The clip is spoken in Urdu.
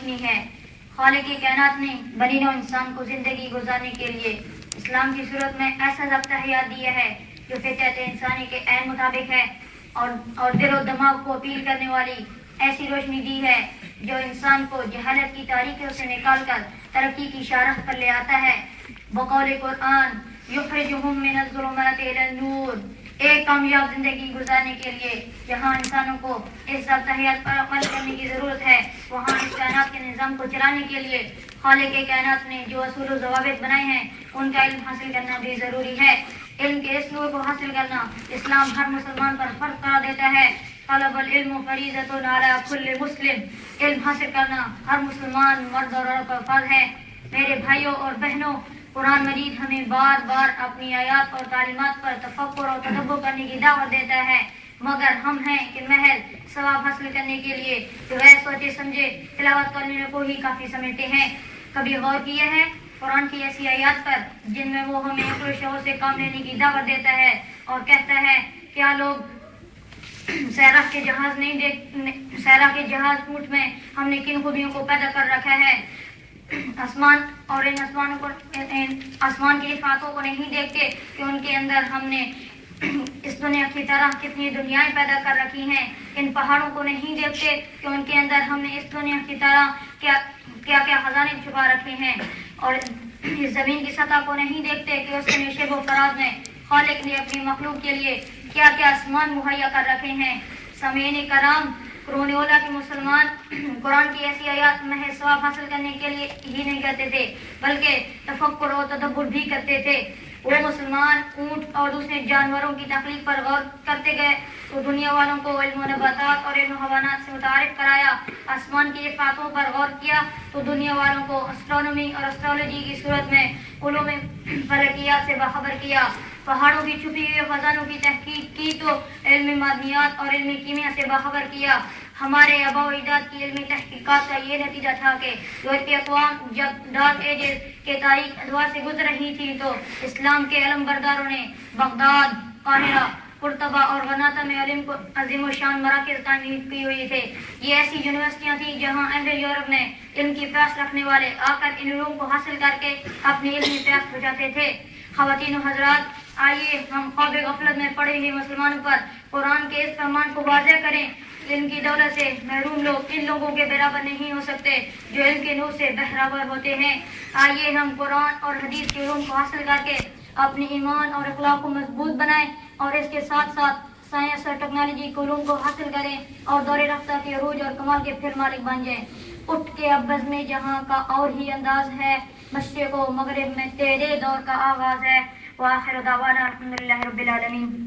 روشنی ہے۔ خالق کائنات نے بنی نوع انسان کو زندگی گزارنے کے لیے اسلام کی صورت میں ایسا ضابطہ حیات دیا ہے جو فطرت انسانی کے عین مطابق ہے، اور دل و دماغ کو اپیل کرنے والی ایسی روشنی دی ہے جو انسان کو جہالت کی تاریکیوں سے نکال کر ترقی کی شاہراہ پر لے آتا ہے۔ بقول قرآن یخرجہم من الظلمات الی النور، ایک کامیاب زندگی گزارنے کے لیے جہاں انسانوں کو اس ضابطہ حیات پر عمل کرنے کی ضرورت ہے، وہاں اس کائنات کے نظام کو چلانے کے لیے خالق کائنات نے جو اصول و ضوابط بنائے ہیں ان کا علم حاصل کرنا بھی ضروری ہے۔ علم کے اس نور کو حاصل کرنا اسلام ہر مسلمان پر فرض قرار دیتا ہے۔ طلب العلم فریضۃ علی کل مسلم، علم حاصل کرنا ہر مسلمان مرد اور عورت پر فرض ہے۔ میرے بھائیوں اور بہنوں، قرآن مجید ہمیں بار بار اپنی آیات اور تعلیمات پر تفکر اور تدبر کرنے کی دعوت دیتا ہے، مگر ہم ہیں کہ محض ثواب حاصل کرنے کے لیے بغیر سوچے سمجھے تلاوت کرنے کو ہی کافی سمجھتے ہیں۔ کبھی غور کیا ہے قرآن کی ایسی آیات پر جن میں وہ ہمیں عقل و شعور سے کام لینے کی دعوت دیتا ہے اور کہتا ہے کیا لوگ سیراب کے جہاز اونٹ میں ہم نے کن خوبیوں کو پیدا کر رکھا ہے، آسمان اور آسمان کی افاقوں کو نہیں دیکھتے کہ ان کے اندر ہم نے اس دنیا کی طرح کتنی دنیایں پیدا کر رکھی ہیں، ان پہاڑوں کو نہیں دیکھتے کہ ان کے اندر ہم نے اس دنیا کی طرح کیا خزانے چھپا رکھے ہیں، اور اس زمین کی سطح کو نہیں دیکھتے کہ اس کے نشیب و فراز میں خالق نے اپنی مخلوق کے لیے کیا آسمان مہیا کر رکھے ہیں۔ سامعین کرام، قرون اولا کے مسلمان قرآن کی ایسی آیات محض ثواب حاصل کرنے کے لیے ہی نہیں کرتے تھے بلکہ تفکر و تدبر بھی کرتے تھے۔ وہ مسلمان اونٹ اور دوسرے جانوروں کی تخلیق پر غور کرتے گئے تو دنیا والوں کو علم و نباتات اور علم و حیوانات سے متعارف کرایا، آسمان کی افاقوں پر غور کیا تو دنیا والوں کو اسٹرونومی اور اسٹرالوجی کی صورت میں علوم فلکیات سے باخبر کیا، پہاڑوں کی چھپی ہوئی خزانوں کی تحقیق کی تو علم معدنیات اور علم کیمیا سے باخبر کیا۔ ہمارے آباء و اجداد کی علمی تحقیقات کا یہ نتیجہ تھا کہ یورپی اقوام جب ڈارک ایجز کے تاریخ ادوار سے گزر رہی تھی تو اسلام کے علم برداروں نے بغداد، قاہرہ، قرطبہ اور غناطہ میں علم کو عظیم و شان مراکز قائم کی ہوئی تھے۔ یہ ایسی یونیورسٹیاں تھیں جہاں اہل یورپ میں علم کی پیاس رکھنے والے آ کر ان علوم کو حاصل کر کے اپنی علمی پیاس بجھاتے تھے۔ خواتین و حضرات، آئیے ہم خواب غفلت میں پڑے ہوئے مسلمانوں پر قرآن کے اس فرمان کو واضح کریں۔ علم کی دولت سے محروم لوگ ان لوگوں کے برابر نہیں ہو سکتے جو علم کے نور سے بہرابر ہوتے ہیں۔ آئیے ہم قرآن اور حدیث کے علوم کو حاصل کر کے اپنے ایمان اور اخلاق کو مضبوط بنائیں، اور اس کے ساتھ ساتھ سائنس اور ٹیکنالوجی کے علوم کو حاصل کریں اور دور رفتہ کے عروج اور کمال کے پھر مالک بن جائیں۔ اٹھ کے اب بزم جہاں کا اور ہی انداز ہے، مشرق و مغرب میں تیرے دور کا آغاز ہے۔ وآخر دعوانا الحمدللہ رب العالمین۔